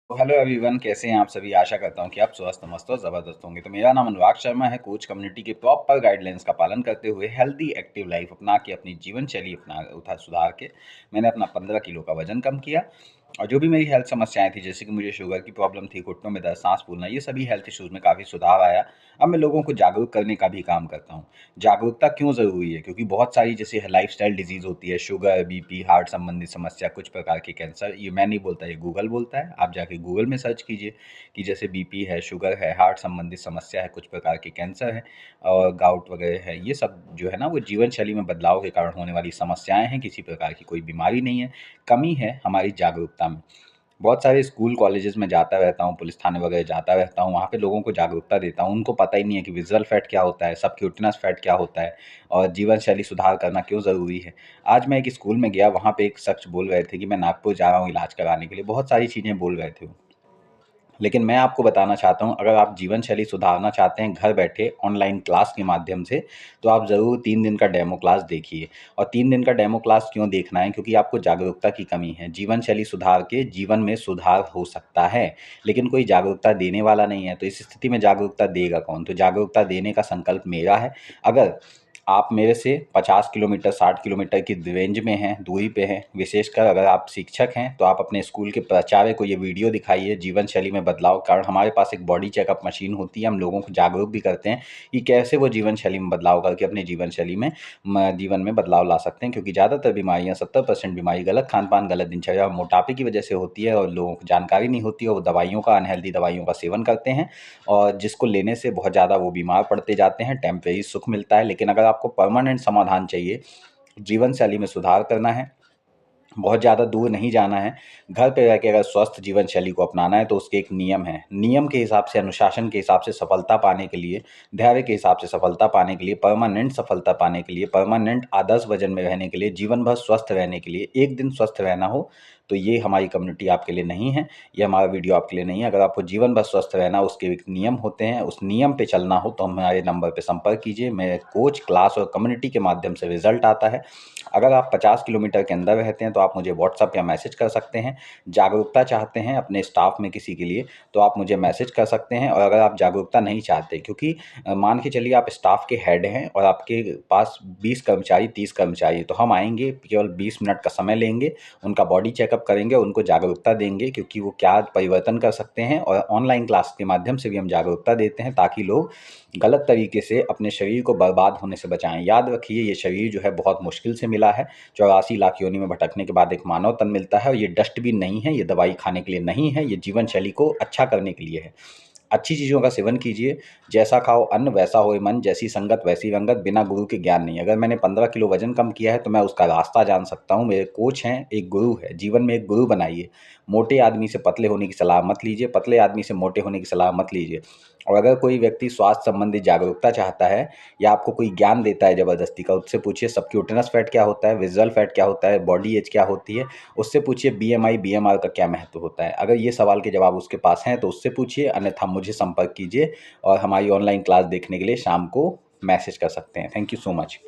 तो hello everyone, कैसे हैं आप सभी। आशा करता हूं कि आप स्वस्थ मस्त और ज़बरदस्त होंगे। तो मेरा नाम अनुराग शर्मा है। कोच कम्युनिटी के प्रॉपर गाइडलाइंस का पालन करते हुए हेल्दी एक्टिव लाइफ अपना के अपनी जीवन शैली अपना उठा सुधार के मैंने अपना 15 किलो का वजन कम किया। और जो भी मेरी हेल्थ समस्याएं थी, जैसे कि मुझे शुगर की प्रॉब्लम थी, घुटनों में दर्द, सांस फूलना, ये सभी हेल्थ इश्यूज़ में काफ़ी सुधार आया। अब मैं लोगों को जागरूक करने का भी काम करता हूँ। जागरूकता क्यों ज़रूरी है? क्योंकि बहुत सारी जैसे लाइफस्टाइल डिजीज़ होती है, शुगर, बीपी, हार्ट संबंधित समस्या, कुछ प्रकार के कैंसर। ये मैं नहीं बोलता, ये गूगल बोलता है। आप जाके गूगल में सर्च कीजिए कि जैसे बीपी है, शुगर है, हार्ट संबंधित समस्या है, कुछ प्रकार के कैंसर है और गाउट वगैरह है। ये सब जो है ना, वो जीवन शैली में बदलाव के कारण होने वाली समस्याएं हैं। किसी प्रकार की कोई बीमारी नहीं है। कमी है हमारी जागरूकता में। बहुत सारे स्कूल कॉलेजेस में जाता रहता हूँ, पुलिस थाने वगैरह जाता रहता हूँ, वहाँ पे लोगों को जागरूकता देता हूँ। उनको पता ही नहीं है कि विज़ुअल फैट क्या होता है, सबक्यूटेनस फैट क्या होता है और जीवन शैली सुधार करना क्यों ज़रूरी है। आज मैं एक स्कूल में गया, वहाँ पे एक शख्स बोल रहे थे कि मैं नागपुर जा रहा हूँ इलाज कराने के लिए। बहुत सारी चीज़ें बोल रहे थे वो। लेकिन मैं आपको बताना चाहता हूँ, अगर आप जीवन शैली सुधारना चाहते हैं घर बैठे ऑनलाइन क्लास के माध्यम से, तो आप ज़रूर 3 दिन का डेमो क्लास देखिए। और 3 दिन का डेमो क्लास क्यों देखना है? क्योंकि आपको जागरूकता की कमी है। जीवन शैली सुधार के जीवन में सुधार हो सकता है, लेकिन कोई जागरूकता देने वाला नहीं है। तो इस स्थिति में जागरूकता देगा कौन? तो जागरूकता देने का संकल्प मेरा है। अगर आप मेरे से 50 किलोमीटर 60 किलोमीटर की रेंज में हैं, दूरी पे हैं, विशेषकर अगर आप शिक्षक हैं, तो आप अपने स्कूल के प्राचार्य को ये वीडियो दिखाइए जीवन शैली में बदलाव। कारण हमारे पास एक बॉडी चेकअप मशीन होती है, हम लोगों को जागरूक भी करते हैं कि कैसे वो जीवन शैली में बदलाव करके अपने जीवन शैली में जीवन में बदलाव ला सकते हैं। क्योंकि ज़्यादातर बीमारियाँ 70% बीमारी गलत खान पान, गलत दिनचर्या और मोटापे की वजह से होती है और लोगों को जानकारी नहीं होती है। वो दवाइयों का, अनहेल्दी दवाइयों का सेवन करते हैं और जिसको लेने से बहुत ज़्यादा वो बीमार पड़ते जाते हैं। टेम्परेरी सुख मिलता है, लेकिन अगर आपको परमानेंट समाधान चाहिए, जीवन शैली में सुधार करना है, बहुत ज़्यादा दूर नहीं जाना है, घर पे रह के अगर स्वस्थ जीवन शैली को अपनाना है, तो उसके एक नियम है। नियम के हिसाब से, अनुशासन के हिसाब से सफलता पाने के लिए, धैर्य के हिसाब से सफलता पाने के लिए, परमानेंट सफलता पाने के लिए, परमानेंट आदर्श वजन में रहने के लिए, जीवन भर स्वस्थ रहने के लिए, एक दिन स्वस्थ रहना हो, तो ये हमारी कम्युनिटी आपके लिए नहीं है, ये हमारा वीडियो आपके लिए नहीं है। अगर आपको जीवन भर स्वस्थ रहना, उसके एक नियम होते हैं, उस नियम पे चलना हो, तो हमारे नंबर पे संपर्क कीजिए। मेरे कोच, क्लास और कम्युनिटी के माध्यम से रिजल्ट आता है। अगर आप 50 किलोमीटर के अंदर रहते हैं, तो आप मुझे व्हाट्सएप या मैसेज कर सकते हैं। जागरूकता चाहते हैं अपने स्टाफ में किसी के लिए, तो आप मुझे मैसेज कर सकते हैं। और अगर आप जागरूकता नहीं चाहते, क्योंकि मान के चलिए आप स्टाफ के हेड हैं और आपके पास 20 कर्मचारी, 30 कर्मचारी, तो हम आएंगे, केवल 20 मिनट का समय लेंगे, उनका बॉडी चेकअप करेंगे, उनको जागरूकता देंगे क्योंकि वो क्या परिवर्तन कर सकते हैं। और ऑनलाइन क्लास के माध्यम से भी हम जागरूकता देते हैं, ताकि लोग गलत तरीके से अपने शरीर को बर्बाद होने से बचाएं। याद रखिए, ये शरीर जो है बहुत मुश्किल से मिला है। 84 लाख योनि में भटकने के बाद एक मानव तन मिलता है, और ये डस्टबिन नहीं है, ये दवाई खाने के लिए नहीं है, ये जीवन शैली को अच्छा करने के लिए है। अच्छी चीज़ों का सेवन कीजिए। जैसा खाओ अन्न वैसा होए मन, जैसी संगत वैसी रंगत, बिना गुरु के ज्ञान नहीं। अगर मैंने 15 किलो वजन कम किया है, तो मैं उसका रास्ता जान सकता हूँ। मेरे कोच हैं, एक गुरु है। जीवन में एक गुरु बनाइए। मोटे आदमी से पतले होने की सलाह मत लीजिए, पतले आदमी से मोटे होने की सलाह मत लीजिए। और अगर कोई व्यक्ति स्वास्थ्य संबंधी जागरूकता चाहता है या आपको कोई ज्ञान देता है ज़बरदस्ती का, उससे पूछिए सबक्यूटेनस फैट क्या होता है, विजुअल फैट क्या होता है, बॉडी एज क्या होती है। उससे पूछिए बीएमआई, बीएमआर का क्या महत्व होता है। अगर ये सवाल के जवाब उसके पास हैं, तो उससे पूछिए, अन्यथा मुझे संपर्क कीजिए और हमारी ऑनलाइन क्लास देखने के लिए शाम को मैसेज कर सकते हैं। Thank you so much.